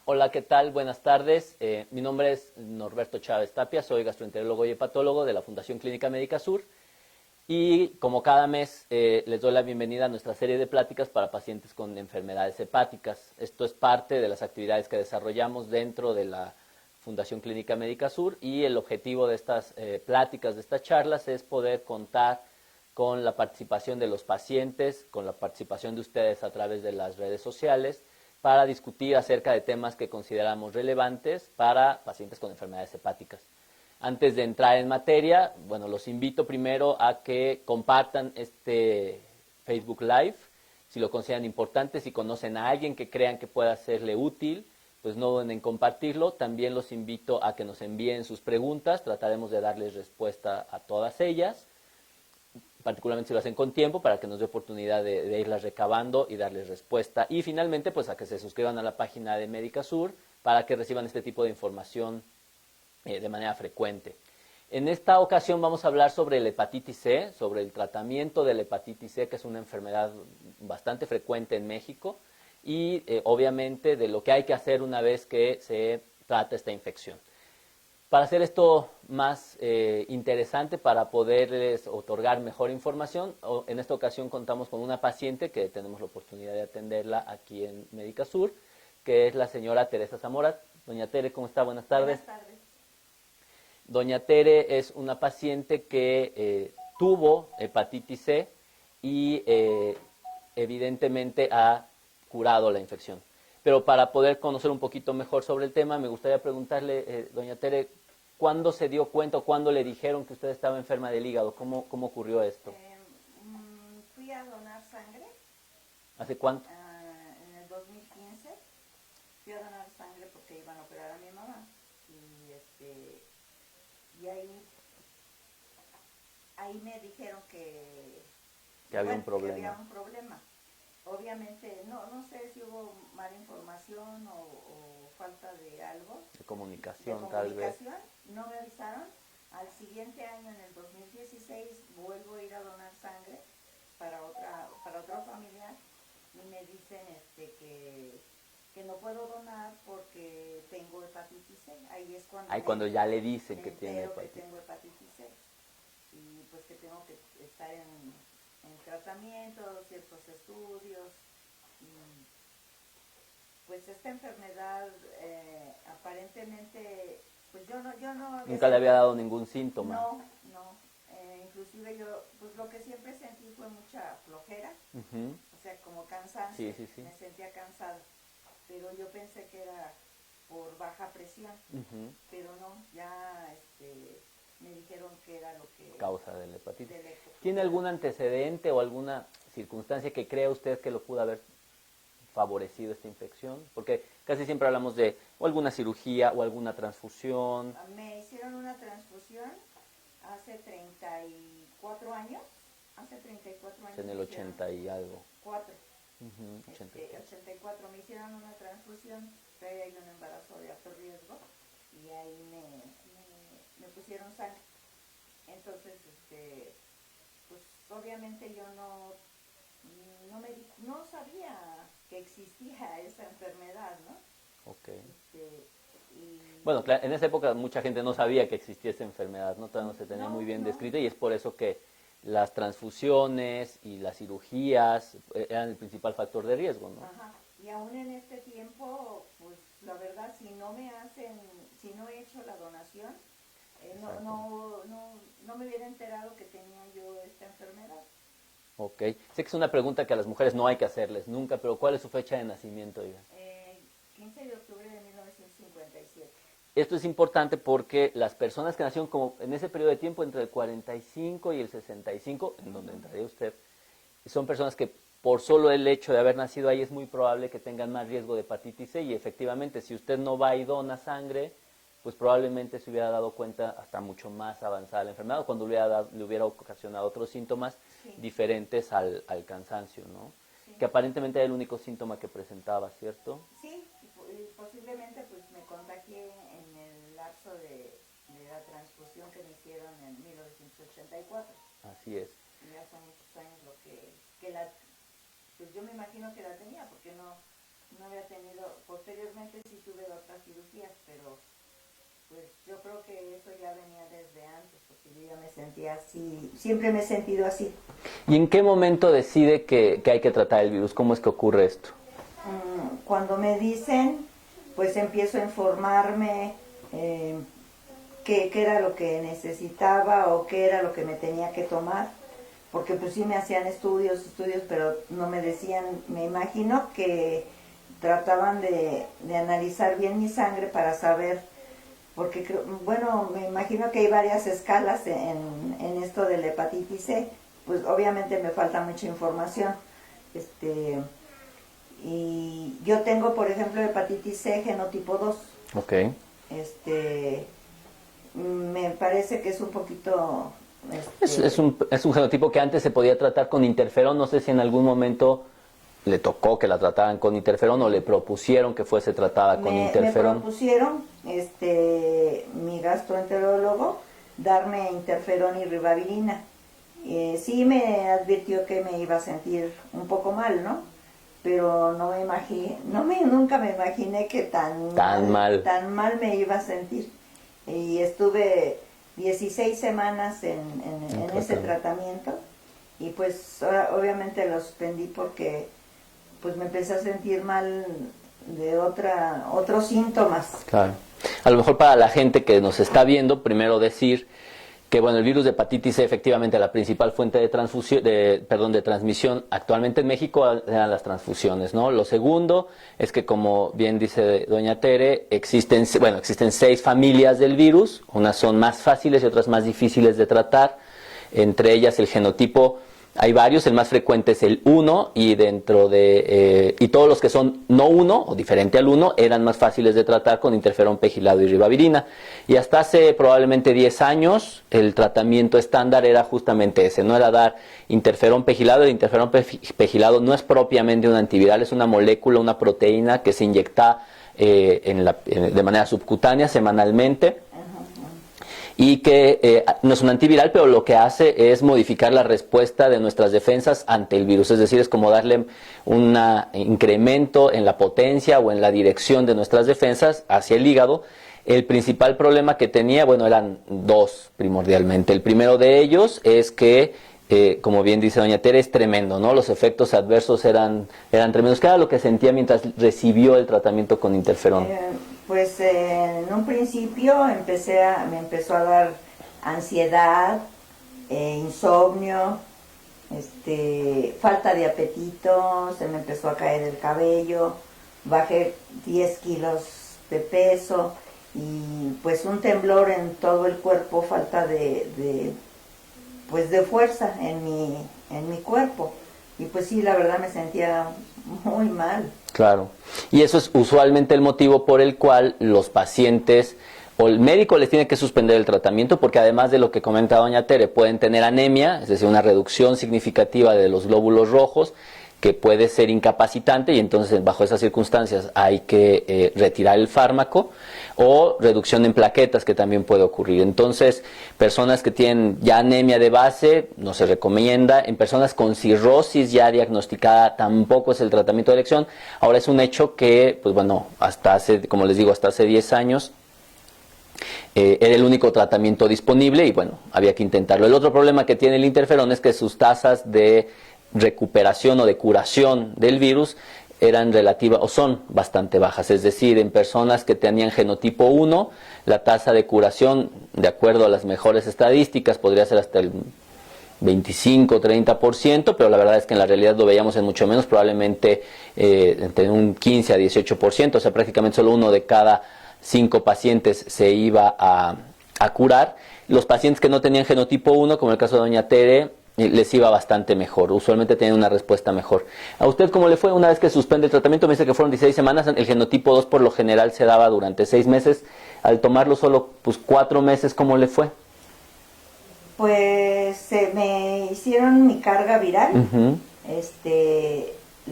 Hola, ¿qué tal? Buenas tardes. Mi nombre es Norberto Chávez Tapia, soy gastroenterólogo y hepatólogo de la Fundación Clínica Médica Sur y como cada mes les doy la bienvenida a nuestra serie de pláticas para pacientes con enfermedades hepáticas. Esto es parte de las actividades que desarrollamos dentro de la Fundación Clínica Médica Sur y el objetivo de estas pláticas, de estas charlas, es poder contar con la participación de los pacientes, con la participación de ustedes a través de las redes sociales, para discutir acerca de temas que consideramos relevantes para pacientes con enfermedades hepáticas. Antes de entrar en materia, bueno, los invito primero a que compartan este Facebook Live, si lo consideran importante, si conocen a alguien que crean que pueda serle útil, pues no duden en compartirlo. También los invito a que nos envíen sus preguntas, trataremos de darles respuesta a todas ellas, particularmente si lo hacen con tiempo, para que nos dé oportunidad de irlas recabando y darles respuesta. Y finalmente, pues a que se suscriban a la página de Médica Sur para que reciban este tipo de información de manera frecuente. En esta ocasión vamos a hablar sobre la hepatitis C, sobre el tratamiento de la hepatitis C, que es una enfermedad bastante frecuente en México, y obviamente de lo que hay que hacer una vez que se trata esta infección. Para hacer esto más interesante, para poderles otorgar mejor información, en esta ocasión contamos con una paciente que tenemos la oportunidad de atenderla aquí en Médica Sur, que es la señora Teresa Zamora. Doña Tere, ¿cómo está? Buenas tardes. Buenas tardes. Doña Tere es una paciente que tuvo hepatitis C y evidentemente ha curado la infección. Pero para poder conocer un poquito mejor sobre el tema, me gustaría preguntarle, doña Tere, ¿cuándo se dio cuenta o cuándo le dijeron que usted estaba enferma del hígado? ¿Cómo ocurrió esto? Fui a donar sangre ¿Hace cuánto? en el 2015. Fui a donar sangre porque iban a operar a mi mamá. Y ahí me dijeron Que había un que había problema. un problema. Obviamente, no sé si hubo mala información o falta de algo, De de comunicación, tal vez. comunicación. No me avisaron. Al siguiente año, en el 2016, vuelvo a ir a donar sangre para otro familiar y me dicen que no puedo donar porque tengo hepatitis C. Ahí es cuando Ahí cuando ya le dicen me que tiene entero que hepatitis. tengo hepatitis C y pues que tengo que estar en tratamiento, ciertos estudios. Y pues esta enfermedad aparentemente, pues yo no había Nunca le había sentido. dado ningún síntoma. No. Inclusive yo, pues lo que siempre sentí fue mucha flojera, Uh-huh. o sea, como cansancio. Sí. Me sentía cansada, pero yo pensé que era por baja presión, Uh-huh. pero no, ya me dijeron que era lo que Causa de la hepatitis. del ¿Tiene algún antecedente o alguna circunstancia que crea usted que lo pudo haber favorecido esta infección? Porque casi siempre hablamos de o alguna cirugía o alguna transfusión. Me hicieron una transfusión hace 34 años. Hace 34 años. En el 80 y algo. 4. Uh-huh, 84. 84 me hicieron una transfusión, traía ahí un embarazo de alto riesgo y ahí me pusieron sangre. Entonces, pues obviamente yo no sabía que existía esa enfermedad, ¿no? Ok. Y Bueno, claro, en esa época mucha gente no sabía que existía esa enfermedad, ¿no? Todavía no se tenía muy bien descrita y es por eso que las transfusiones y las cirugías eran el principal factor de riesgo, ¿no? Ajá. Y aún en este tiempo, pues la verdad, si no he hecho la donación, no me hubiera enterado que tenía yo esta enfermedad. Ok. Sé que es una pregunta que a las mujeres no hay que hacerles nunca, pero ¿cuál es su fecha de nacimiento, oiga? 15 de octubre de 1957. Esto es importante porque las personas que nacieron como en ese periodo de tiempo entre el 45 y el 65, en donde entraría usted, son personas que por solo el hecho de haber nacido ahí es muy probable que tengan más riesgo de hepatitis C y efectivamente si usted no va y dona sangre, pues probablemente se hubiera dado cuenta hasta mucho más avanzada la enfermedad, cuando le hubiera ocasionado otros síntomas diferentes al cansancio, ¿no? Sí. Que aparentemente era el único síntoma que presentaba, ¿cierto? Sí, y posiblemente pues me contagié en el lapso de la transfusión que me hicieron en 1984. Así es. Ya son muchos años pues yo me imagino que la tenía, porque no había tenido, posteriormente sí tuve otras cirugías, pero pues yo creo que eso ya venía desde antes, porque yo ya me sentía así, siempre me he sentido así. ¿Y en qué momento decide que hay que tratar el virus? ¿Cómo es que ocurre esto? Cuando me dicen, pues empiezo a informarme qué era lo que necesitaba o qué era lo que me tenía que tomar, porque pues sí me hacían estudios, pero no me decían, me imagino que trataban de analizar bien mi sangre para saber, porque bueno, me imagino que hay varias escalas en esto de la hepatitis C, pues obviamente me falta mucha información, y yo tengo, por ejemplo, hepatitis C genotipo 2. Ok. Me parece que es un poquito... Es un genotipo que antes se podía tratar con interferón. No sé si en algún momento le tocó que la trataran con interferón o le propusieron que fuese tratada con interferón. Me propusieron, mi gastroenterólogo, darme interferón y ribavirina. Sí me advirtió que me iba a sentir un poco mal, ¿no? Pero no me imaginé, nunca me imaginé que tan mal me iba a sentir. Y estuve 16 semanas en ese tratamiento y pues obviamente lo suspendí porque pues me empecé a sentir mal de otros síntomas. Claro. A lo mejor para la gente que nos está viendo, primero decir que bueno, el virus de hepatitis C, efectivamente la principal fuente de transmisión actualmente en México eran las transfusiones, ¿no? Lo segundo es que, como bien dice doña Tere, existen 6 familias del virus, unas son más fáciles y otras más difíciles de tratar, entre ellas el genotipo. Hay varios, el más frecuente es el 1 y y todos los que son no 1 o diferente al 1 eran más fáciles de tratar con interferón pegilado y ribavirina. Y hasta hace probablemente 10 años el tratamiento estándar era justamente ese, no era dar interferón pegilado. El interferón pegilado no es propiamente un antiviral, es una molécula, una proteína que se inyecta de manera subcutánea semanalmente. Y que no es un antiviral, pero lo que hace es modificar la respuesta de nuestras defensas ante el virus. Es decir, es como darle un incremento en la potencia o en la dirección de nuestras defensas hacia el hígado. El principal problema que tenía, bueno, eran dos primordialmente. El primero de ellos es que, como bien dice doña Tere, es tremendo, ¿no? Los efectos adversos eran tremendos. ¿Qué era lo que sentía mientras recibió el tratamiento con interferón? Pues en un principio me empezó a dar ansiedad, insomnio, falta de apetito, se me empezó a caer el cabello, bajé 10 kilos de peso y pues un temblor en todo el cuerpo, falta de fuerza en mi cuerpo. Y pues sí, la verdad me sentía muy mal. Claro. Y eso es usualmente el motivo por el cual los pacientes o el médico les tiene que suspender el tratamiento, porque además de lo que comenta doña Tere, pueden tener anemia, es decir, una reducción significativa de los glóbulos rojos, que puede ser incapacitante, y entonces bajo esas circunstancias hay que retirar el fármaco, o reducción en plaquetas, que también puede ocurrir. Entonces, personas que tienen ya anemia de base no se recomienda. En personas con cirrosis ya diagnosticada tampoco es el tratamiento de elección. Ahora, es un hecho que, pues bueno, hasta hace 10 años era el único tratamiento disponible y bueno, había que intentarlo. El otro problema que tiene el interferón es que sus tasas de recuperación o de curación del virus eran relativas o son bastante bajas, es decir, en personas que tenían genotipo 1, la tasa de curación, de acuerdo a las mejores estadísticas, podría ser hasta el 25-30%, pero la verdad es que en la realidad lo veíamos en mucho menos, probablemente entre un 15 a 18%, o sea, prácticamente solo 1 de cada 5 pacientes se iba a curar. Los pacientes que no tenían genotipo 1, como el caso de doña Tere, les iba bastante mejor, usualmente tenían una respuesta mejor. ¿A usted cómo le fue una vez que suspende el tratamiento? Me dice que fueron 16 semanas, el genotipo 2 por lo general se daba durante 6 meses, al tomarlo solo 4 meses, ¿cómo le fue? Pues me hicieron mi carga viral, Uh-huh.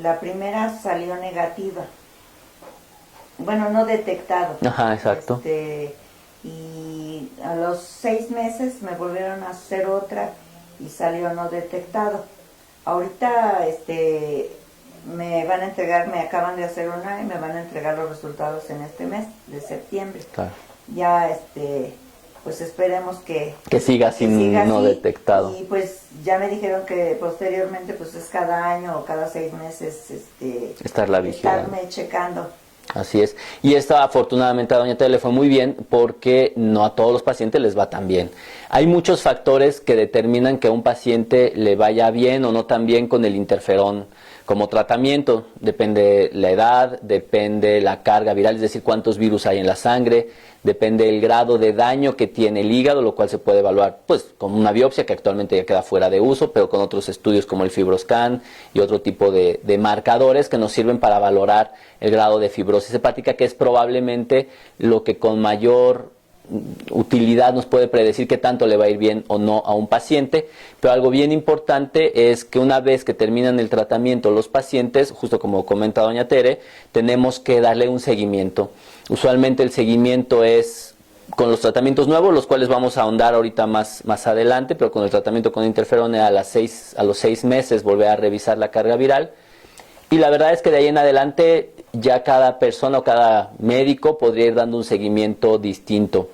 La primera salió negativa, bueno, no detectado. Ajá, exacto. Y a los 6 meses me volvieron a hacer otra y salió no detectado. Ahorita van a entregar, me acaban de hacer una y me van a entregar los resultados en este mes de septiembre. Claro. Ya, pues esperemos que siga sin no así, detectado. y pues ya me dijeron que posteriormente pues es cada año o cada 6 meses estarme checando. Así es. Y esta afortunadamente a doña Tere le fue muy bien porque no a todos los pacientes les va tan bien. Hay muchos factores que determinan que a un paciente le vaya bien o no tan bien con el interferón como tratamiento. Depende la edad, depende la carga viral, es decir, cuántos virus hay en la sangre, depende el grado de daño que tiene el hígado, lo cual se puede evaluar pues con una biopsia que actualmente ya queda fuera de uso, pero con otros estudios como el FibroScan y otro tipo de marcadores que nos sirven para valorar el grado de fibrosis hepática, que es probablemente lo que con mayor utilidad nos puede predecir qué tanto le va a ir bien o no a un paciente. Pero algo bien importante es que una vez que terminan el tratamiento los pacientes, justo como comenta doña Tere, tenemos que darle un seguimiento. Usualmente el seguimiento es con los tratamientos nuevos, los cuales vamos a ahondar ahorita más adelante, pero con el tratamiento con interferón a los 6 meses volver a revisar la carga viral. Y la verdad es que de ahí en adelante ya cada persona o cada médico podría ir dando un seguimiento distinto.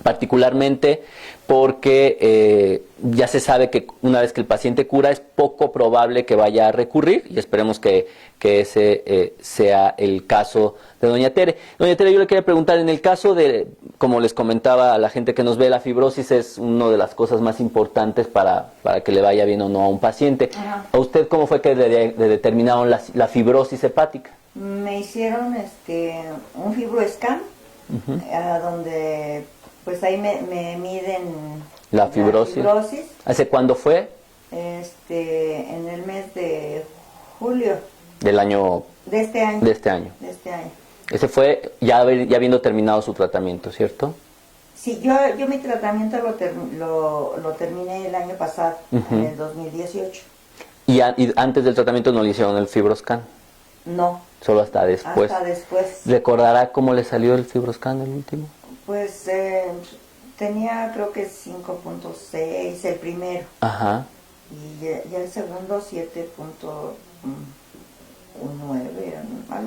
Particularmente porque ya se sabe que una vez que el paciente cura es poco probable que vaya a recurrir, y esperemos que ese sea el caso de doña Tere. Doña Tere, yo le quería preguntar, en el caso de, como les comentaba a la gente que nos ve, la fibrosis es una de las cosas más importantes para que le vaya bien o no a un paciente. Ajá. ¿A usted cómo fue que le determinaron la fibrosis hepática? Me hicieron un FibroScan, donde pues ahí me miden la fibrosis. ¿Hace cuándo fue? En el mes de julio. Del año. De este año. De este año. De este año. Ese fue ya habiendo terminado su tratamiento, ¿cierto? Sí, yo mi tratamiento lo terminé el año pasado, en el 2018. ¿Y antes del tratamiento no le hicieron el FibroScan? No. Solo hasta después. Hasta después. ¿Recordará cómo le salió el FibroScan el último? Pues tenía creo que 5.6 el primero. Ajá. Y ya el segundo 7.9.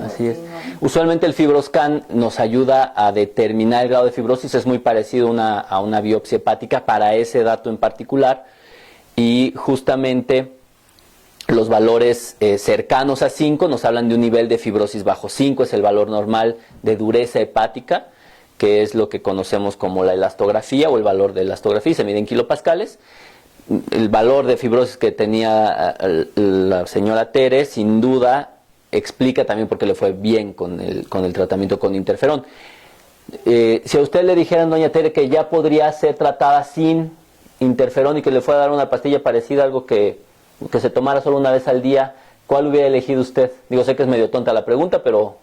Así es. Usualmente el FibroScan nos ayuda a determinar el grado de fibrosis, es muy parecido a una biopsia hepática para ese dato en particular, y justamente los valores cercanos a 5 nos hablan de un nivel de fibrosis bajo. 5 es el valor normal de dureza hepática, que es lo que conocemos como la elastografía o el valor de elastografía, se mide en kilopascales. El valor de fibrosis que tenía la señora Tere, sin duda, explica también por qué le fue bien con el tratamiento con interferón. Si a usted le dijeran, doña Tere, que ya podría ser tratada sin interferón y que le fuera a dar una pastilla parecida, algo que se tomara solo una vez al día, ¿cuál hubiera elegido usted? Digo, sé que es medio tonta la pregunta, pero...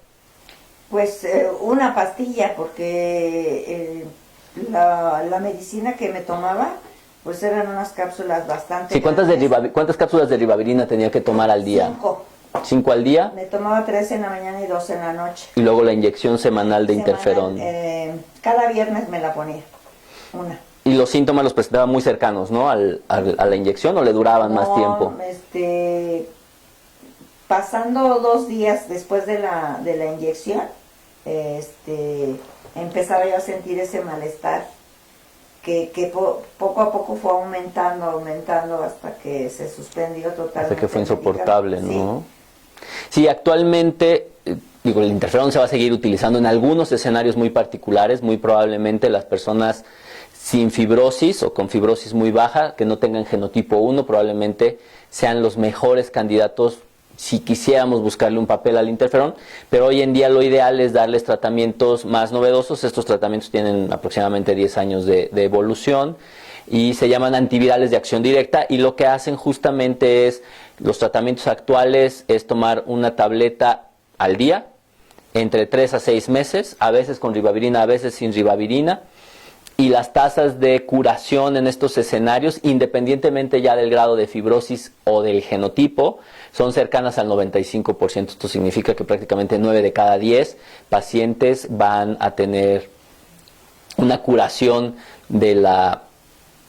Pues una pastilla, porque la medicina que me tomaba, pues eran unas cápsulas bastante... Sí, ¿cuántas cápsulas de ribavirina tenía que tomar al día? 5. 5 al día. Me tomaba 3 en la mañana y 2 en la noche. Y luego la inyección semanal de interferón. Cada viernes me la ponía, una. Y los síntomas los presentaba muy cercanos, ¿no? A la inyección, ¿o le duraban más tiempo? Pasando 2 días después de la inyección, empezaba yo a sentir ese malestar que poco a poco fue aumentando hasta que se suspendió totalmente. Hasta que fue insoportable, ¿no? Sí. Sí, actualmente, el interferón se va a seguir utilizando en algunos escenarios muy particulares. Muy probablemente las personas sin fibrosis o con fibrosis muy baja, que no tengan genotipo 1, probablemente sean los mejores candidatos si quisiéramos buscarle un papel al interferón, pero hoy en día lo ideal es darles tratamientos más novedosos. Estos tratamientos tienen aproximadamente 10 años de evolución y se llaman antivirales de acción directa, y lo que hacen justamente es, los tratamientos actuales es tomar una tableta al día, entre 3 a 6 meses, a veces con ribavirina, a veces sin ribavirina, y las tasas de curación en estos escenarios, independientemente ya del grado de fibrosis o del genotipo, son cercanas al 95%. Esto significa que prácticamente 9 de cada 10 pacientes van a tener una curación de la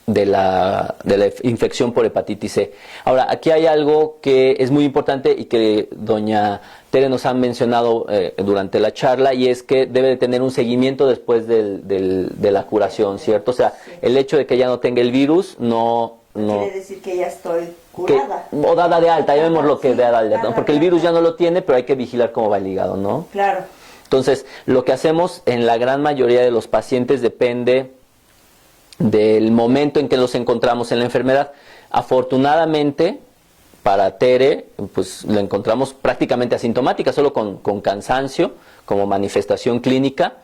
de la infección por hepatitis C. Ahora, aquí hay algo que es muy importante y que doña Tere nos ha mencionado durante la charla, y es que debe de tener un seguimiento después de la curación, ¿cierto? O sea, el hecho de que ya no tenga el virus no quiere decir que ya estoy curada. O dada de alta, ya vemos lo que Sí, es dada de alta, claro, ¿no? Porque el claro. virus ya no lo tiene, pero hay que vigilar cómo va el hígado, ¿no? Claro. Entonces, lo que hacemos en la gran mayoría de los pacientes depende del momento en que los encontramos en la enfermedad. Afortunadamente, para Tere, pues la encontramos prácticamente asintomática, solo con cansancio como manifestación clínica.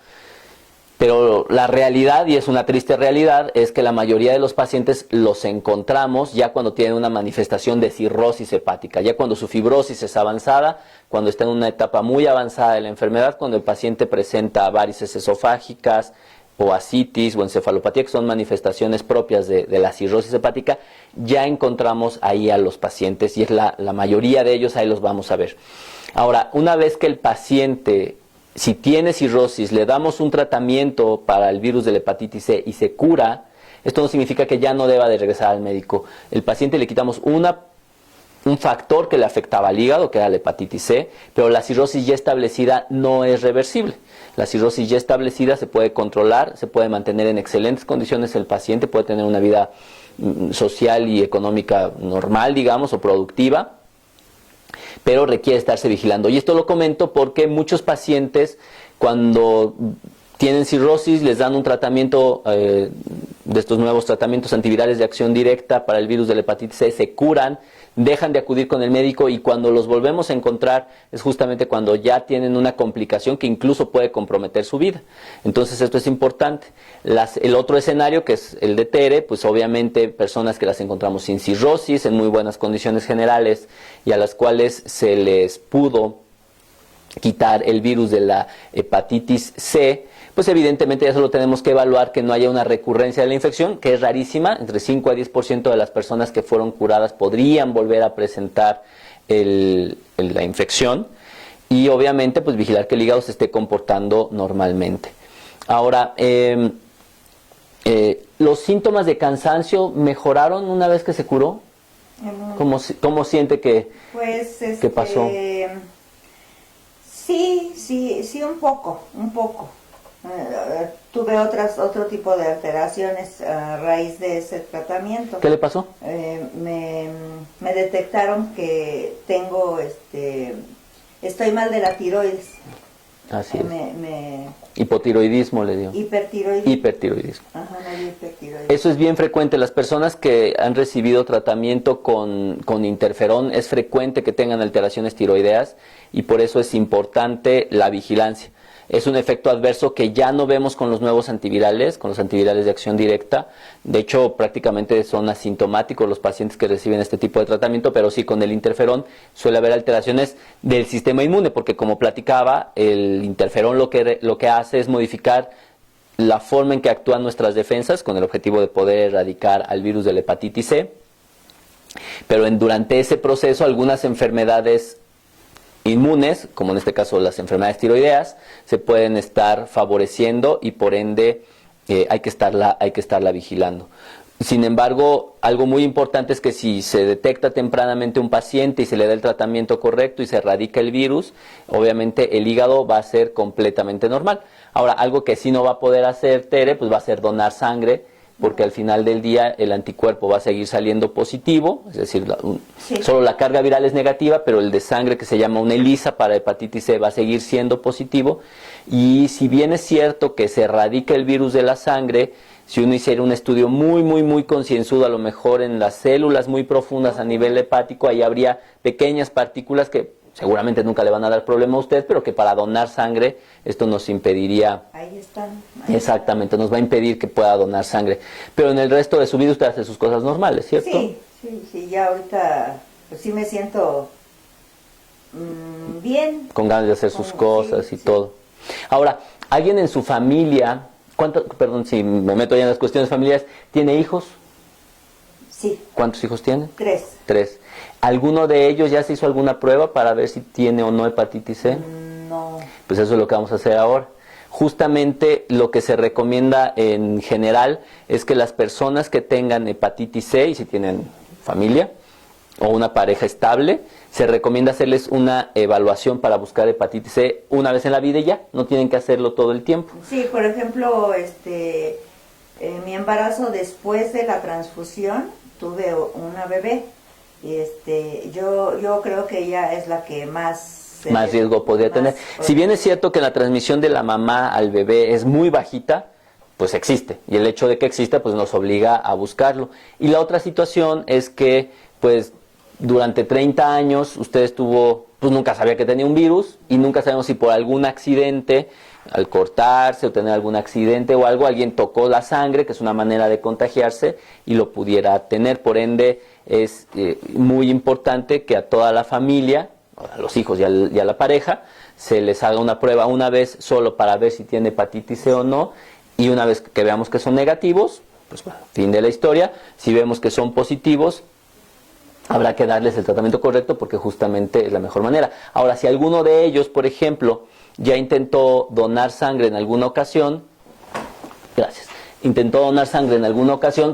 Pero la realidad, y es una triste realidad, es que la mayoría de los pacientes los encontramos ya cuando tienen una manifestación de cirrosis hepática, ya cuando su fibrosis es avanzada, cuando está en una etapa muy avanzada de la enfermedad, cuando el paciente presenta varices esofágicas o ascitis o encefalopatía, que son manifestaciones propias de la cirrosis hepática, ya encontramos ahí a los pacientes, y es la mayoría de ellos, ahí los vamos a ver. Ahora, una vez que el paciente, si tiene cirrosis, le damos un tratamiento para el virus de la hepatitis C y se cura, esto no significa que ya no deba de regresar al médico. El paciente le quitamos un factor que le afectaba al hígado, que era la hepatitis C, pero la cirrosis ya establecida no es reversible. La cirrosis ya establecida se puede controlar, se puede mantener en excelentes condiciones el paciente, puede tener una vida social y económica normal, digamos, o productiva, pero requiere estarse vigilando. Y esto lo comento porque muchos pacientes, cuando tienen cirrosis, les dan un tratamiento de estos nuevos tratamientos antivirales de acción directa para el virus de la hepatitis C, se curan, dejan de acudir con el médico, y cuando los volvemos a encontrar es justamente cuando ya tienen una complicación que incluso puede comprometer su vida. Entonces esto es importante. El otro escenario, que es el de Tere, pues obviamente personas que las encontramos sin cirrosis, en muy buenas condiciones generales, y a las cuales se les pudo quitar el virus de la hepatitis C, pues evidentemente ya solo tenemos que evaluar que no haya una recurrencia de la infección, que es rarísima. Entre 5 a 10% de las personas que fueron curadas podrían volver a presentar la infección, y obviamente pues vigilar que el hígado se esté comportando normalmente. Ahora, ¿los síntomas de cansancio mejoraron una vez que se curó? ¿Cómo siente que pasó? Sí, un poco. Tuve otro tipo de alteraciones a raíz de ese tratamiento. ¿Qué le pasó? Me detectaron que estoy mal de la tiroides. Así es. Hipotiroidismo le dio. Hipertiroidismo. Ajá, me dio hipertiroidismo. Eso es bien frecuente. Las personas que han recibido tratamiento con interferón, es frecuente que tengan alteraciones tiroideas, y por eso es importante la vigilancia. Es un efecto adverso que ya no vemos con los nuevos antivirales, con los antivirales de acción directa. De hecho, prácticamente son asintomáticos los pacientes que reciben este tipo de tratamiento, pero sí, con el interferón suele haber alteraciones del sistema inmune, porque como platicaba, el interferón lo que hace es modificar la forma en que actúan nuestras defensas, con el objetivo de poder erradicar al virus de la hepatitis C. Pero durante ese proceso, algunas enfermedades inmunes, como en este caso las enfermedades tiroideas, se pueden estar favoreciendo, y por ende hay que estarla vigilando. Sin embargo, algo muy importante es que si se detecta tempranamente un paciente y se le da el tratamiento correcto y se erradica el virus, obviamente el hígado va a ser completamente normal. Ahora, algo que sí no va a poder hacer Tere, pues va a ser donar sangre, porque al final del día el anticuerpo va a seguir saliendo positivo, es decir, solo la carga viral es negativa, pero el de sangre, que se llama una ELISA para hepatitis C, va a seguir siendo positivo. Y si bien es cierto que se erradica el virus de la sangre, si uno hiciera un estudio muy concienzudo, a lo mejor en las células muy profundas a nivel hepático, ahí habría pequeñas partículas que seguramente nunca le van a dar problema a usted, pero que para donar sangre esto nos impediría. Ahí están. Exactamente, nos va a impedir que pueda donar sangre. Pero en el resto de su vida usted hace sus cosas normales, ¿cierto? Sí, ya ahorita pues sí me siento bien. Con ganas de hacer sus cosas y todo. Ahora, ¿alguien en su familia, perdón si me meto ya en las cuestiones familiares, tiene hijos? Sí. ¿Cuántos hijos tiene? 3. 3. ¿Alguno de ellos ya se hizo alguna prueba para ver si tiene o no hepatitis C? No. Pues eso es lo que vamos a hacer ahora. justamente lo que se recomienda en general es que las personas que tengan hepatitis C, y si tienen familia o una pareja estable, se recomienda hacerles una evaluación para buscar hepatitis C una vez en la vida y ya, no tienen que hacerlo todo el tiempo. Sí, por ejemplo, mi embarazo después de la transfusión, tuve una bebé. Yo creo que ella es la que más riesgo podría tener. Si bien es cierto que la transmisión de la mamá al bebé es muy bajita, pues existe. Y el hecho de que exista, pues nos obliga a buscarlo. Y la otra situación es que, pues, durante 30 años usted pues nunca sabía que tenía un virus y nunca sabemos si por algún accidente, al cortarse o tener algún accidente o algo, alguien tocó la sangre, que es una manera de contagiarse, y lo pudiera tener. Por ende, es muy importante que a toda la familia, a los hijos y a la pareja, se les haga una prueba una vez solo para ver si tiene hepatitis C o no, y una vez que veamos que son negativos, pues bueno, fin de la historia. Si vemos que son positivos, habrá que darles el tratamiento correcto porque justamente es la mejor manera. Ahora, si alguno de ellos, por ejemplo, ya intentó donar sangre en alguna ocasión,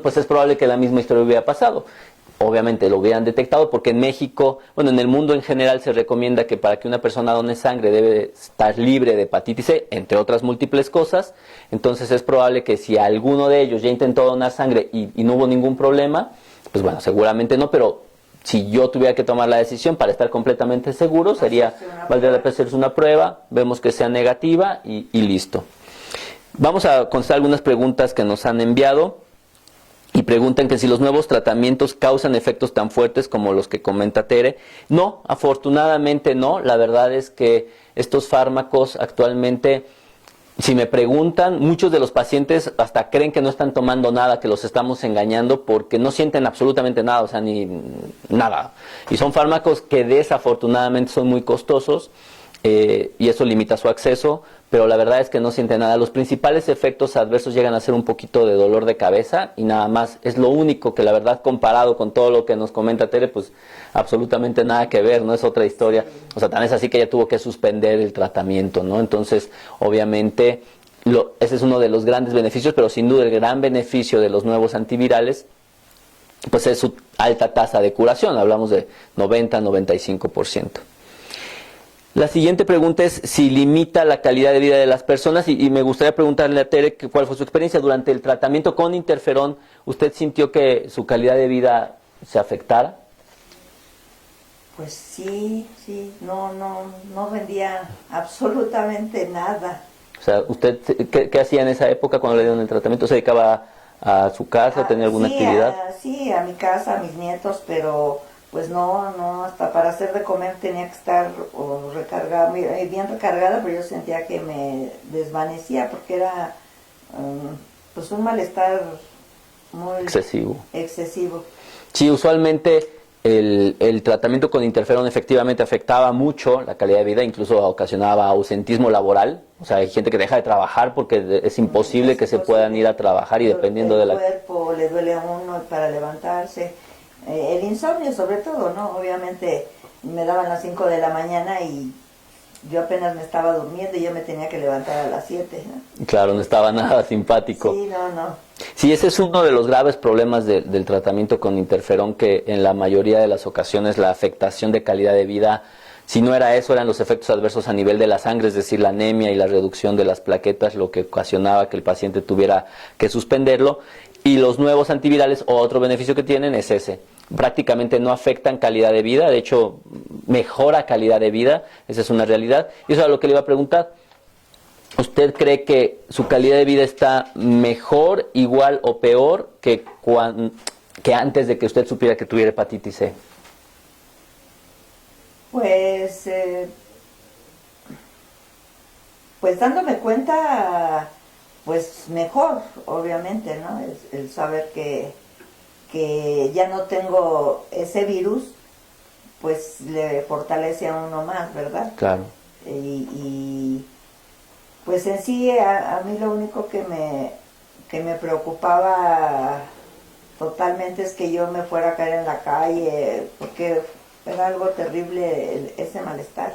pues es probable que la misma historia hubiera pasado. Obviamente lo hubieran detectado porque en México, bueno, en el mundo en general se recomienda que para que una persona done sangre debe estar libre de hepatitis C, entre otras múltiples cosas. Entonces es probable que si alguno de ellos ya intentó donar sangre y no hubo ningún problema, pues bueno, seguramente no, pero si yo tuviera que tomar la decisión para estar completamente seguro, valdría la pena hacerse una prueba, vemos que sea negativa y listo. Vamos a contestar algunas preguntas que nos han enviado. Y preguntan que si los nuevos tratamientos causan efectos tan fuertes como los que comenta Tere. No, afortunadamente no. La verdad es que estos fármacos actualmente, si me preguntan, muchos de los pacientes hasta creen que no están tomando nada, que los estamos engañando porque no sienten absolutamente nada, o sea, ni nada. Y son fármacos que desafortunadamente son muy costosos y eso limita su acceso, pero la verdad es que no siente nada. Los principales efectos adversos llegan a ser un poquito de dolor de cabeza y nada más. Es lo único que la verdad, comparado con todo lo que nos comenta Tere, pues absolutamente nada que ver, no es otra historia. O sea, tan es así que ella tuvo que suspender el tratamiento, ¿no? Entonces, obviamente, ese es uno de los grandes beneficios, pero sin duda el gran beneficio de los nuevos antivirales, pues es su alta tasa de curación. Hablamos de 90-95%. La siguiente pregunta es si limita la calidad de vida de las personas y me gustaría preguntarle a Tere cuál fue su experiencia durante el tratamiento con interferón. ¿Usted sintió que su calidad de vida se afectara? Pues sí, no vendía absolutamente nada. O sea, ¿usted qué hacía en esa época cuando le dieron el tratamiento? ¿Se dedicaba a su casa, tenía alguna actividad? Sí, a mi casa, a mis nietos, pero pues no, hasta para hacer de comer tenía que estar recargada, bien recargada, pero yo sentía que me desvanecía porque era pues un malestar muy excesivo. Sí, usualmente el tratamiento con interferón efectivamente afectaba mucho la calidad de vida, incluso ocasionaba ausentismo laboral. O sea, hay gente que deja de trabajar porque es imposible que se puedan ir a trabajar y dependiendo de la... El cuerpo le duele a uno para levantarse. El insomnio sobre todo, ¿no? Obviamente me daban las 5 de la mañana y yo apenas me estaba durmiendo y yo me tenía que levantar a las 7, ¿no? Claro, no estaba nada simpático. Sí, no. Sí, ese es uno de los graves problemas del tratamiento con interferón, que en la mayoría de las ocasiones la afectación de calidad de vida, si no era eso, eran los efectos adversos a nivel de la sangre, es decir, la anemia y la reducción de las plaquetas, lo que ocasionaba que el paciente tuviera que suspenderlo. Y los nuevos antivirales, otro beneficio que tienen es ese. Prácticamente no afectan calidad de vida, de hecho mejora calidad de vida, esa es una realidad. Y eso es lo que le iba a preguntar. ¿Usted cree que su calidad de vida está mejor, igual o peor que antes de que usted supiera que tuviera hepatitis C? Pues dándome cuenta, pues mejor, obviamente, ¿no? El saber que ya no tengo ese virus, pues le fortalece a uno más, ¿verdad? Claro. Y pues en sí a mí lo único que me preocupaba totalmente es que yo me fuera a caer en la calle, porque era algo terrible ese malestar.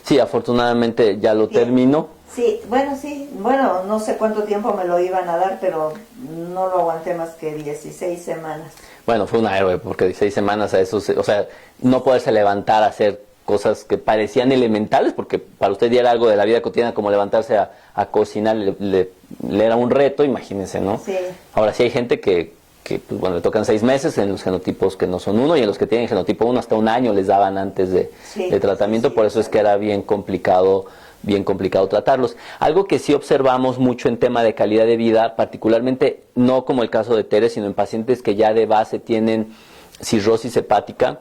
Sí, afortunadamente ya lo terminó. Sí, bueno, no sé cuánto tiempo me lo iban a dar, pero no lo aguanté más que 16 semanas. Bueno, fue una héroe, porque 16 semanas a eso, o sea, no poderse levantar a hacer cosas que parecían elementales, porque para usted ya era algo de la vida cotidiana, como levantarse a cocinar, le era un reto, imagínense, ¿no? Sí. Ahora sí hay gente que pues, bueno, le tocan 6 meses en los genotipos que no son 1, y en los que tienen genotipo 1 hasta 1 año les daban antes de tratamiento, por eso es que era bien complicado tratarlos. Algo que sí observamos mucho en tema de calidad de vida, particularmente no como el caso de Tere, sino en pacientes que ya de base tienen cirrosis hepática,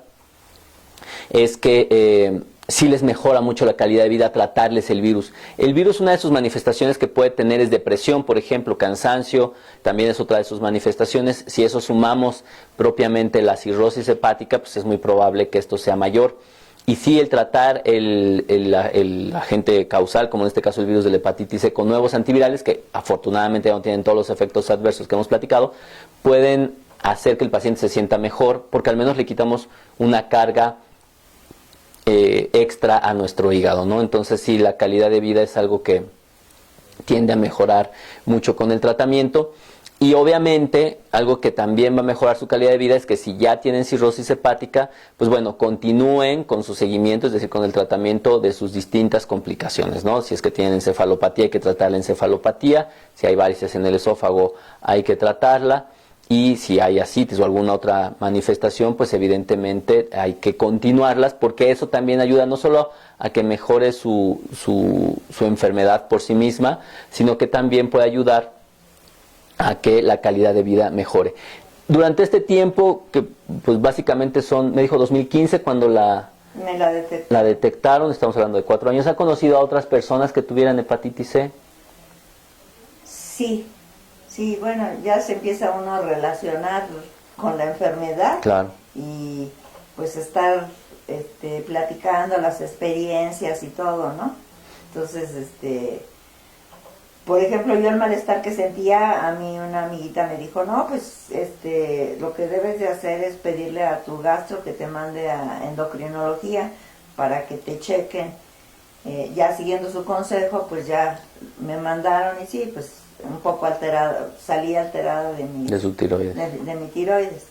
es que sí les mejora mucho la calidad de vida tratarles el virus. El virus, una de sus manifestaciones que puede tener es depresión, por ejemplo, cansancio, también es otra de sus manifestaciones. Si eso sumamos propiamente la cirrosis hepática, pues es muy probable que esto sea mayor. Y sí, el tratar el agente causal, como en este caso el virus de la hepatitis C, con nuevos antivirales, que afortunadamente no tienen todos los efectos adversos que hemos platicado, pueden hacer que el paciente se sienta mejor, porque al menos le quitamos una carga extra a nuestro hígado, ¿no? Entonces sí, la calidad de vida es algo que tiende a mejorar mucho con el tratamiento. Y obviamente, algo que también va a mejorar su calidad de vida es que si ya tienen cirrosis hepática, pues bueno, continúen con su seguimiento, es decir, con el tratamiento de sus distintas complicaciones, ¿no? Si es que tienen encefalopatía, hay que tratar la encefalopatía. Si hay varices en el esófago, hay que tratarla. Y si hay ascitis o alguna otra manifestación, pues evidentemente hay que continuarlas, porque eso también ayuda no solo a que mejore su enfermedad por sí misma, sino que también puede ayudar a que la calidad de vida mejore. Durante este tiempo, que pues básicamente me dijo 2015 cuando la detectaron, estamos hablando de 4 años, ¿ha conocido a otras personas que tuvieran hepatitis C? Sí, bueno, ya se empieza uno a relacionar con la enfermedad. Claro. Y pues estar platicando las experiencias y todo, ¿no? Entonces, por ejemplo, yo el malestar que sentía, a mí una amiguita me dijo, no, pues lo que debes de hacer es pedirle a tu gastro que te mande a endocrinología para que te chequen. Ya siguiendo su consejo, pues ya me mandaron y sí, pues un poco alterada, salí alterada de mi tiroides. De mi tiroides.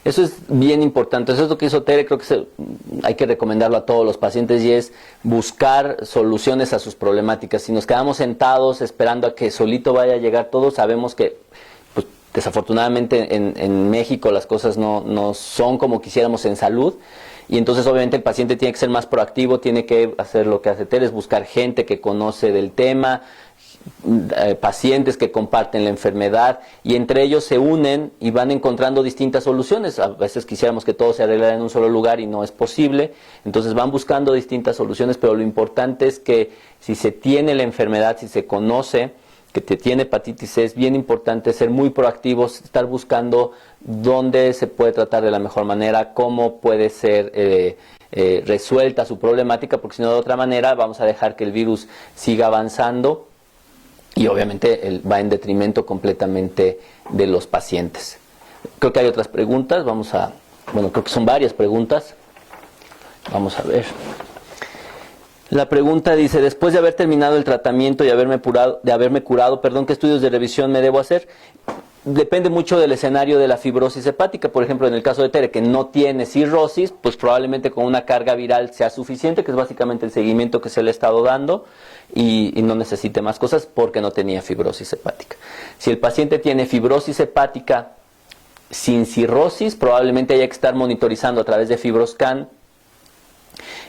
Eso es bien importante, eso es lo que hizo Tere, creo que hay que recomendarlo a todos los pacientes, y es buscar soluciones a sus problemáticas. Si nos quedamos sentados esperando a que solito vaya a llegar todo, sabemos que pues, desafortunadamente en México las cosas no son como quisiéramos en salud, y entonces obviamente el paciente tiene que ser más proactivo, tiene que hacer lo que hace Tere, es buscar gente que conoce del tema, pacientes que comparten la enfermedad, y entre ellos se unen y van encontrando distintas soluciones. A veces quisiéramos que todo se arreglara en un solo lugar y no es posible, entonces van buscando distintas soluciones, pero lo importante es que si se tiene la enfermedad, si se conoce que te tiene hepatitis C, es bien importante ser muy proactivos, estar buscando dónde se puede tratar de la mejor manera, cómo puede ser resuelta su problemática, porque si no, de otra manera vamos a dejar que el virus siga avanzando y obviamente va en detrimento completamente de los pacientes. Creo que hay otras preguntas, creo que son varias preguntas. Vamos a ver. La pregunta dice, después de haber terminado el tratamiento y haberme curado, ¿qué estudios de revisión me debo hacer? Depende mucho del escenario de la fibrosis hepática. Por ejemplo, en el caso de Tere, que no tiene cirrosis, pues probablemente con una carga viral sea suficiente, que es básicamente el seguimiento que se le ha estado dando, y no necesite más cosas porque no tenía fibrosis hepática. Si el paciente tiene fibrosis hepática sin cirrosis, probablemente haya que estar monitorizando a través de FibroScan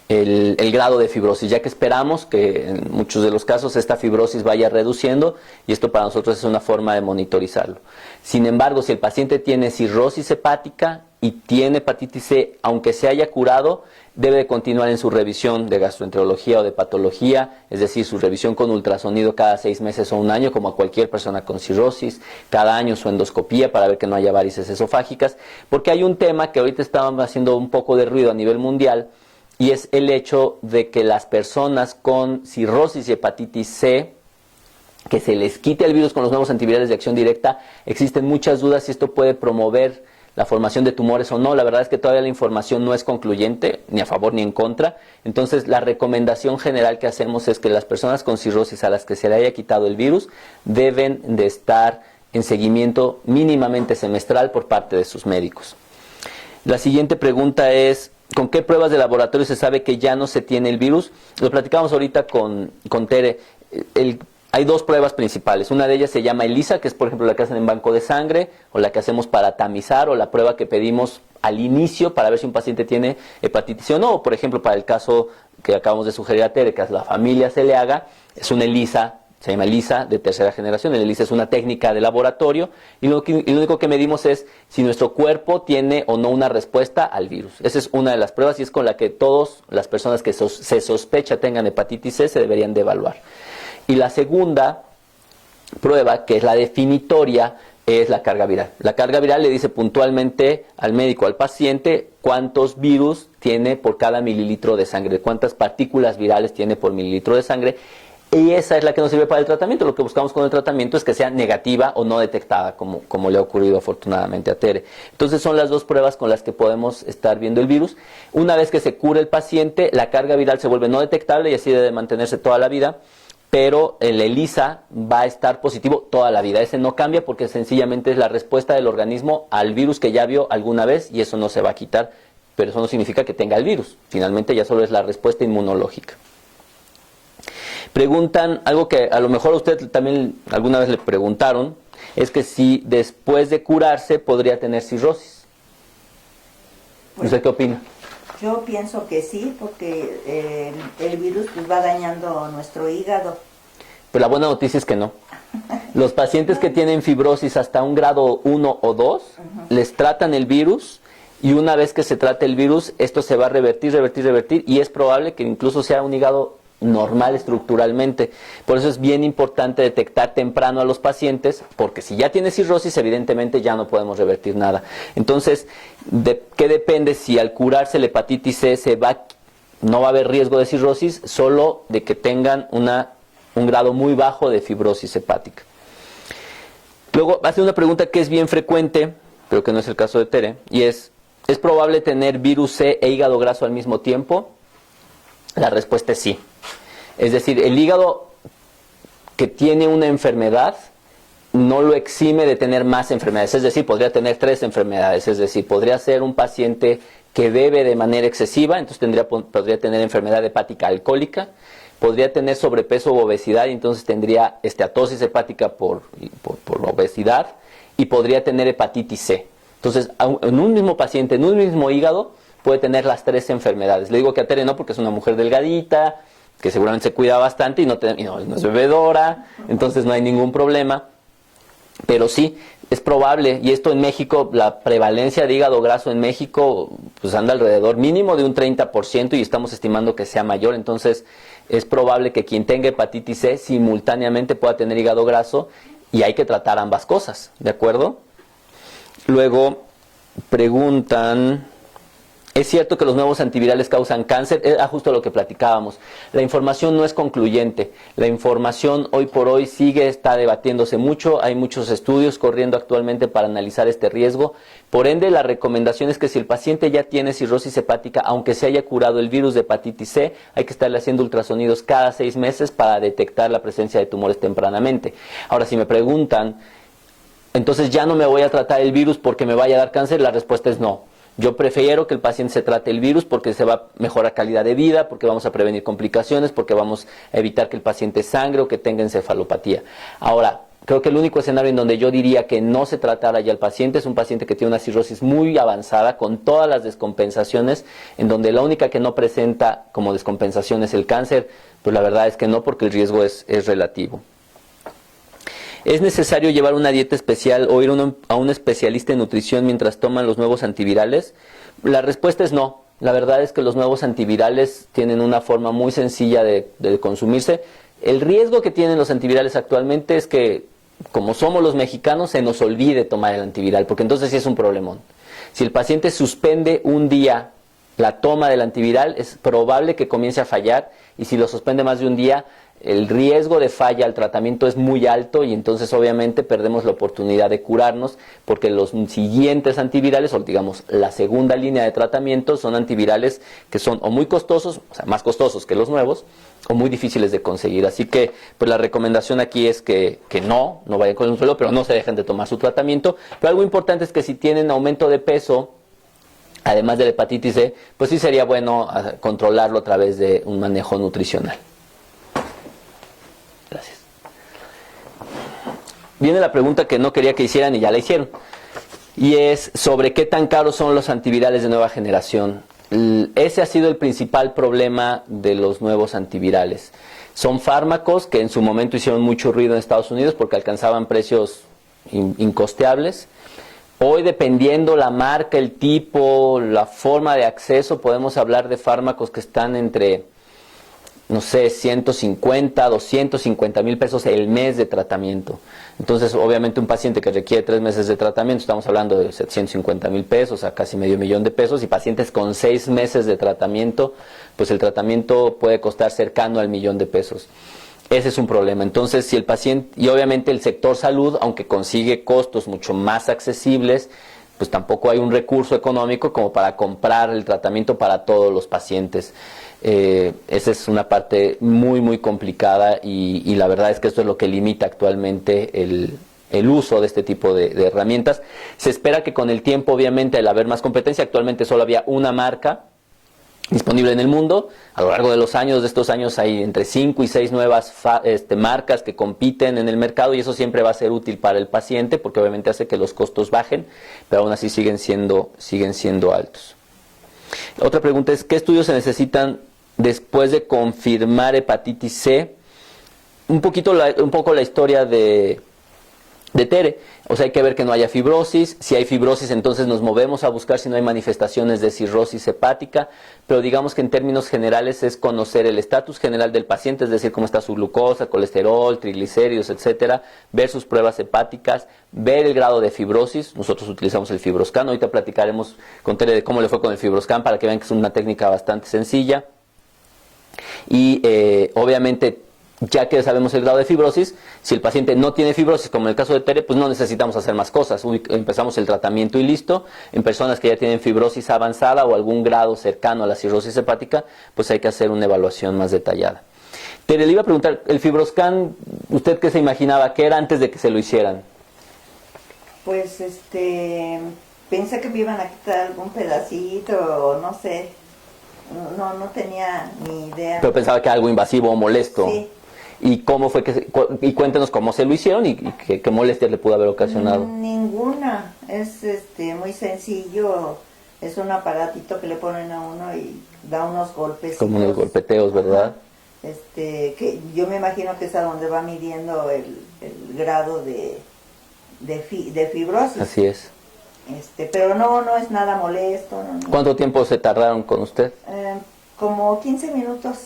el grado de fibrosis, ya que esperamos que en muchos de los casos esta fibrosis vaya reduciendo, y esto para nosotros es una forma de monitorizarlo. Sin embargo, si el paciente tiene cirrosis hepática y tiene hepatitis C, aunque se haya curado, debe de continuar en su revisión de gastroenterología o de patología, es decir, su revisión con ultrasonido cada 6 meses o 1 año, como a cualquier persona con cirrosis, cada año su endoscopía para ver que no haya varices esofágicas, porque hay un tema que ahorita estaban haciendo un poco de ruido a nivel mundial, y es el hecho de que las personas con cirrosis y hepatitis C, que se les quite el virus con los nuevos antivirales de acción directa, existen muchas dudas si esto puede promover la formación de tumores o no. La verdad es que todavía la información no es concluyente, ni a favor ni en contra. Entonces, la recomendación general que hacemos es que las personas con cirrosis a las que se le haya quitado el virus deben de estar en seguimiento mínimamente semestral por parte de sus médicos. La siguiente pregunta es: ¿con qué pruebas de laboratorio se sabe que ya no se tiene el virus? Lo platicamos ahorita con Tere. Hay dos pruebas principales. Una de ellas se llama ELISA, que es por ejemplo la que hacen en banco de sangre, o la que hacemos para tamizar, o la prueba que pedimos al inicio para ver si un paciente tiene hepatitis C o no. O por ejemplo, para el caso que acabamos de sugerir a Tere, que a la familia se le haga, es una ELISA, se llama ELISA de tercera generación. El ELISA es una técnica de laboratorio y lo único que medimos es si nuestro cuerpo tiene o no una respuesta al virus. Esa es una de las pruebas y es con la que todas las personas que se sospecha tengan hepatitis C se deberían de evaluar. Y la segunda prueba, que es la definitoria, es la carga viral. La carga viral le dice puntualmente al médico, al paciente, cuántos virus tiene por cada mililitro de sangre, cuántas partículas virales tiene por mililitro de sangre. Y esa es la que nos sirve para el tratamiento. Lo que buscamos con el tratamiento es que sea negativa o no detectada, como le ha ocurrido afortunadamente a Tere. Entonces son las dos pruebas con las que podemos estar viendo el virus. Una vez que se cura el paciente, la carga viral se vuelve no detectable y así debe mantenerse toda la vida. Pero el ELISA va a estar positivo toda la vida. Ese no cambia porque sencillamente es la respuesta del organismo al virus que ya vio alguna vez y eso no se va a quitar. Pero eso no significa que tenga el virus. Finalmente ya solo es la respuesta inmunológica. Preguntan algo que a lo mejor a usted también alguna vez le preguntaron, es que si después de curarse podría tener cirrosis. ¿Usted qué opina? Yo pienso que sí, porque el virus pues, va dañando nuestro hígado. Pero la buena noticia es que no. Los pacientes que tienen fibrosis hasta un grado 1 o 2, les tratan el virus y una vez que se trate el virus, esto se va a revertir y es probable que incluso sea un hígado normal estructuralmente. Por eso es bien importante detectar temprano a los pacientes, porque si ya tiene cirrosis, evidentemente ya no podemos revertir nada. Entonces, ¿de qué depende si al curarse la hepatitis C no va a haber riesgo de cirrosis? Solo de que tengan un grado muy bajo de fibrosis hepática. Luego, hace una pregunta que es bien frecuente, pero que no es el caso de Tere, y ¿es probable tener virus C e hígado graso al mismo tiempo? La respuesta es sí. Es decir, el hígado que tiene una enfermedad no lo exime de tener más enfermedades. Es decir, podría tener 3 enfermedades. Es decir, podría ser un paciente que bebe de manera excesiva, entonces podría tener enfermedad hepática alcohólica, podría tener sobrepeso u obesidad, y entonces tendría esteatosis hepática por obesidad, y podría tener hepatitis C. Entonces, en un mismo paciente, en un mismo hígado, puede tener las 3 enfermedades. Le digo que a Tere no, porque es una mujer delgadita, que seguramente se cuida bastante y no es bebedora, entonces no hay ningún problema. Pero sí, es probable, y esto en México, la prevalencia de hígado graso en México pues anda alrededor mínimo de un 30% y estamos estimando que sea mayor. Entonces es probable que quien tenga hepatitis C simultáneamente pueda tener hígado graso y hay que tratar ambas cosas, ¿de acuerdo? Luego preguntan: ¿es cierto que los nuevos antivirales causan cáncer? Es justo lo que platicábamos. La información no es concluyente. La información hoy por hoy está debatiéndose mucho. Hay muchos estudios corriendo actualmente para analizar este riesgo. Por ende, la recomendación es que si el paciente ya tiene cirrosis hepática, aunque se haya curado el virus de hepatitis C, hay que estarle haciendo ultrasonidos cada 6 meses para detectar la presencia de tumores tempranamente. Ahora, si me preguntan, entonces ya no me voy a tratar el virus porque me vaya a dar cáncer, la respuesta es no. Yo prefiero que el paciente se trate el virus porque se va a mejorar calidad de vida, porque vamos a prevenir complicaciones, porque vamos a evitar que el paciente sangre o que tenga encefalopatía. Ahora, creo que el único escenario en donde yo diría que no se tratara ya el paciente es un paciente que tiene una cirrosis muy avanzada, con todas las descompensaciones, en donde la única que no presenta como descompensación es el cáncer. Pues la verdad es que no, porque el riesgo es relativo. ¿Es necesario llevar una dieta especial o ir a un especialista en nutrición mientras toman los nuevos antivirales? La respuesta es no. La verdad es que los nuevos antivirales tienen una forma muy sencilla de consumirse. El riesgo que tienen los antivirales actualmente es que, como somos los mexicanos, se nos olvide tomar el antiviral, porque entonces sí es un problemón. Si el paciente suspende un día la toma del antiviral, es probable que comience a fallar, y si lo suspende más de un día, el riesgo de falla al tratamiento es muy alto, y entonces obviamente perdemos la oportunidad de curarnos, porque los siguientes antivirales, o digamos la segunda línea de tratamiento, son antivirales que son o muy costosos, o sea, más costosos que los nuevos, o muy difíciles de conseguir. Así que pues la recomendación aquí es que no vayan con el suelo, pero no se dejen de tomar su tratamiento. Pero algo importante es que si tienen aumento de peso, además de la hepatitis C, pues sí sería bueno controlarlo a través de un manejo nutricional. Gracias. Viene la pregunta que no quería que hicieran y ya la hicieron. Y es sobre qué tan caros son los antivirales de nueva generación. Ese ha sido el principal problema de los nuevos antivirales. Son fármacos que en su momento hicieron mucho ruido en Estados Unidos porque alcanzaban precios incosteables. Hoy, dependiendo la marca, el tipo, la forma de acceso, podemos hablar de fármacos que están entre, no sé, 150, 250 mil pesos el mes de tratamiento. Entonces, obviamente, un paciente que requiere 3 meses de tratamiento, estamos hablando de 750 mil pesos a casi medio millón de pesos, y pacientes con 6 meses de tratamiento, pues el tratamiento puede costar cercano al millón de pesos. Ese es un problema. Entonces, si el paciente, y obviamente el sector salud, aunque consigue costos mucho más accesibles, pues tampoco hay un recurso económico como para comprar el tratamiento para todos los pacientes. Esa es una parte muy muy complicada, y la verdad es que esto es lo que limita actualmente el uso de este tipo de herramientas. Se espera que con el tiempo, obviamente, al haber más competencia, actualmente solo había una marca disponible en el mundo. A lo largo de los años, de estos años, hay entre 5 y 6 nuevas marcas que compiten en el mercado, y eso siempre va a ser útil para el paciente porque obviamente hace que los costos bajen, pero aún así siguen siendo altos. Otra pregunta es, ¿qué estudios se necesitan después de confirmar hepatitis C? Un poco la historia de Tere. O sea, hay que ver que no haya fibrosis. Si hay fibrosis, entonces nos movemos a buscar si no hay manifestaciones de cirrosis hepática, pero digamos que en términos generales es conocer el estatus general del paciente, es decir, cómo está su glucosa, colesterol, triglicéridos, etcétera, ver sus pruebas hepáticas, ver el grado de fibrosis. Nosotros utilizamos el FibroScan. Ahorita platicaremos con Tere de cómo le fue con el FibroScan para que vean que es una técnica bastante sencilla. Y obviamente, ya que sabemos el grado de fibrosis, si el paciente no tiene fibrosis, como en el caso de Tere, pues no necesitamos hacer más cosas. Empezamos el tratamiento y listo. En personas que ya tienen fibrosis avanzada o algún grado cercano a la cirrosis hepática, pues hay que hacer una evaluación más detallada. Tere, le iba a preguntar, el FibroScan, ¿usted qué se imaginaba? ¿Qué era antes de que se lo hicieran? Pues pensé que me iban a quitar algún pedacito, o no sé. No tenía ni idea. Pero pensaba que era algo invasivo o molesto. Sí. ¿Y cómo fue y cuéntenos cómo se lo hicieron y qué molestias le pudo haber ocasionado? Ninguna. Es muy sencillo. Es un aparatito que le ponen a uno y da unos golpes. Como unos golpeteos, ¿verdad? Que yo me imagino que es a donde va midiendo el grado de fibrosis. Así es. Pero no es nada molesto. No. ¿Cuánto tiempo se tardaron con usted? Como 15 minutos.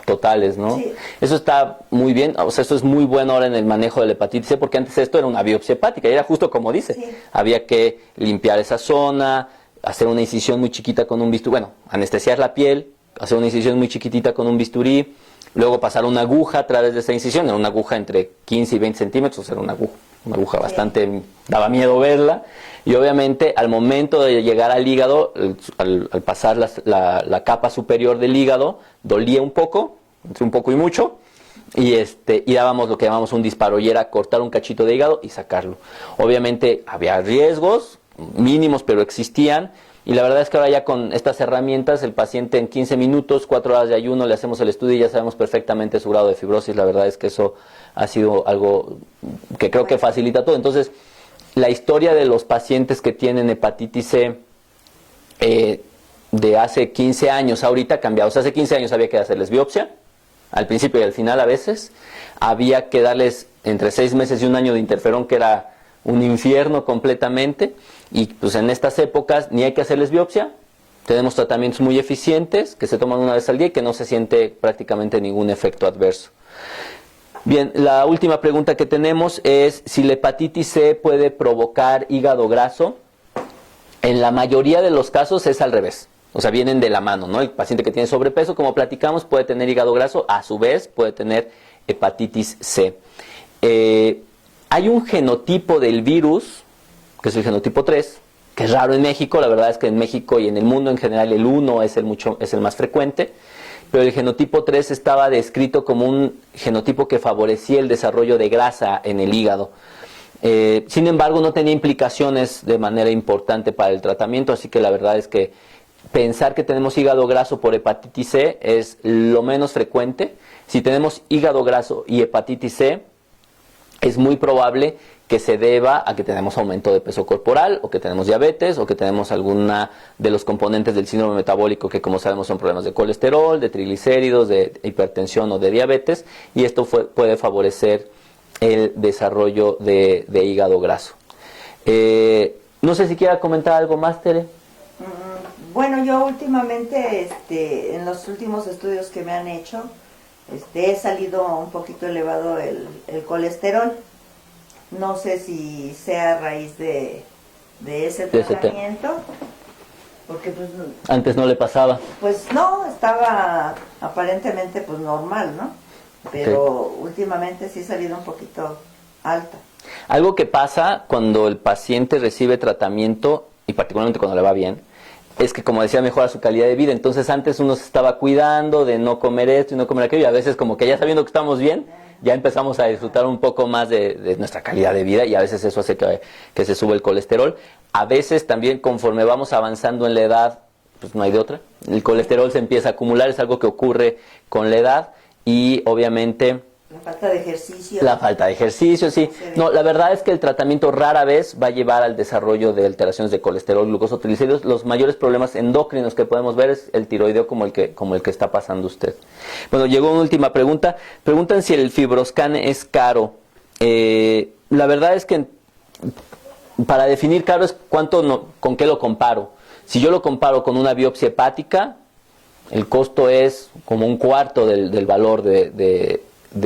Totales, ¿no? Sí. Eso está muy bien, o sea, eso es muy bueno ahora en el manejo de la hepatitis C, porque antes esto era una biopsia hepática, y era justo como dice, sí. Había que limpiar esa zona, hacer una incisión muy chiquita con un bisturí, anestesiar la piel, hacer una incisión muy chiquitita con un bisturí, luego pasar una aguja a través de esa incisión, era una aguja entre 15 y 20 centímetros, era una aguja bastante, daba miedo verla, y obviamente al momento de llegar al hígado, al pasar la capa superior del hígado, dolía un poco, entre un poco y mucho, y dábamos lo que llamamos un disparo, y era cortar un cachito de hígado y sacarlo. Obviamente había riesgos mínimos, pero existían, y la verdad es que ahora ya con estas herramientas, el paciente en 15 minutos, 4 horas de ayuno, le hacemos el estudio y ya sabemos perfectamente su grado de fibrosis. La verdad es que eso ha sido algo que creo que facilita todo. Entonces, la historia de los pacientes que tienen hepatitis C de hace 15 años ahorita ha cambiado. O sea, hace 15 años había que hacerles biopsia, al principio y al final a veces. Había que darles entre 6 meses y un año de interferón, que era un infierno completamente. Y pues en estas épocas ni hay que hacerles biopsia. Tenemos tratamientos muy eficientes que se toman una vez al día y que no se siente prácticamente ningún efecto adverso. Bien, la última pregunta que tenemos es si la hepatitis C puede provocar hígado graso. En la mayoría de los casos es al revés. O sea, vienen de la mano, ¿no? El paciente que tiene sobrepeso, como platicamos, puede tener hígado graso, a su vez puede tener hepatitis C. Hay un genotipo del virus, que es el genotipo 3, que es raro en México. La verdad es que en México y en el mundo en general el 1 es el más frecuente, pero el genotipo 3 estaba descrito como un genotipo que favorecía el desarrollo de grasa en el hígado. Sin embargo, no tenía implicaciones de manera importante para el tratamiento, así que la verdad es que pensar que tenemos hígado graso por hepatitis C es lo menos frecuente. Si tenemos hígado graso y hepatitis C, es muy probable que se deba a que tenemos aumento de peso corporal, o que tenemos diabetes, o que tenemos alguna de los componentes del síndrome metabólico, que como sabemos son problemas de colesterol, de triglicéridos, de hipertensión o de diabetes, y esto puede favorecer el desarrollo de hígado graso. No sé si quiera comentar algo más, Tere. Bueno, yo últimamente, en los últimos estudios que me han hecho, he salido un poquito elevado el colesterol. No sé si sea a raíz de ese tratamiento, porque pues antes no le pasaba. Pues no, estaba aparentemente pues normal, ¿no? Pero últimamente sí ha salido un poquito alta. Algo que pasa cuando el paciente recibe tratamiento, y particularmente cuando le va bien, es que, como decía, mejora su calidad de vida. Entonces antes uno se estaba cuidando de no comer esto y no comer aquello, y a veces como que ya sabiendo que estamos bien, ya empezamos a disfrutar un poco más de nuestra calidad de vida, y a veces eso hace que se sube el colesterol. A veces también, conforme vamos avanzando en la edad, pues no hay de otra, el colesterol se empieza a acumular, es algo que ocurre con la edad, y obviamente la falta de ejercicio. La falta de ejercicio, sí. No, la verdad es que el tratamiento rara vez va a llevar al desarrollo de alteraciones de colesterol, glucosa, triglicéridos. Los mayores problemas endocrinos que podemos ver es el tiroideo, como el que está pasando usted. Bueno, llegó una última pregunta. Preguntan si el FibroScan es caro. La verdad es que para definir caro es con qué lo comparo. Si yo lo comparo con una biopsia hepática, el costo es como un cuarto del valor de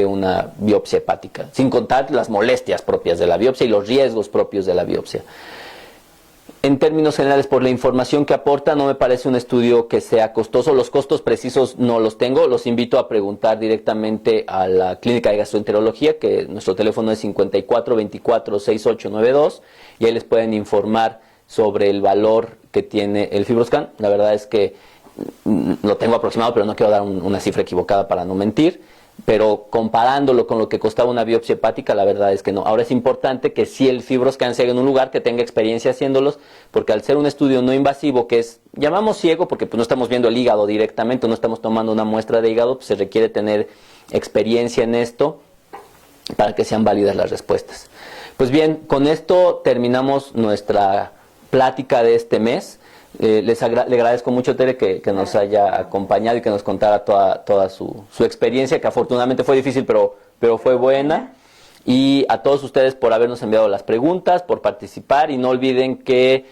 una biopsia hepática, sin contar las molestias propias de la biopsia y los riesgos propios de la biopsia. En términos generales, por la información que aporta, no me parece un estudio que sea costoso. Los costos precisos no los tengo. Los invito a preguntar directamente a la Clínica de Gastroenterología, que nuestro teléfono es 5424-6892, y ahí les pueden informar sobre el valor que tiene el FibroScan. La verdad es que lo tengo aproximado, pero no quiero dar una cifra equivocada para no mentir. Pero comparándolo con lo que costaba una biopsia hepática, la verdad es que no. Ahora es importante que si el FibroScan se haga en un lugar que tenga experiencia haciéndolos, porque al ser un estudio no invasivo, que es, llamamos ciego, porque pues no estamos viendo el hígado directamente, no estamos tomando una muestra de hígado, pues se requiere tener experiencia en esto para que sean válidas las respuestas. Pues bien, con esto terminamos nuestra plática de este mes. Le agradezco mucho, Tere, que nos haya acompañado y que nos contara toda su experiencia, que afortunadamente fue difícil, pero fue buena. Y a todos ustedes por habernos enviado las preguntas, por participar, y no olviden que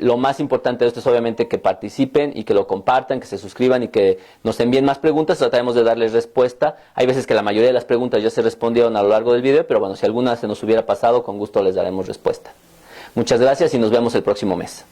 lo más importante de esto es obviamente que participen y que lo compartan, que se suscriban y que nos envíen más preguntas. Trataremos de darles respuesta. Hay veces que la mayoría de las preguntas ya se respondieron a lo largo del video, pero bueno, si alguna se nos hubiera pasado, con gusto les daremos respuesta. Muchas gracias y nos vemos el próximo mes.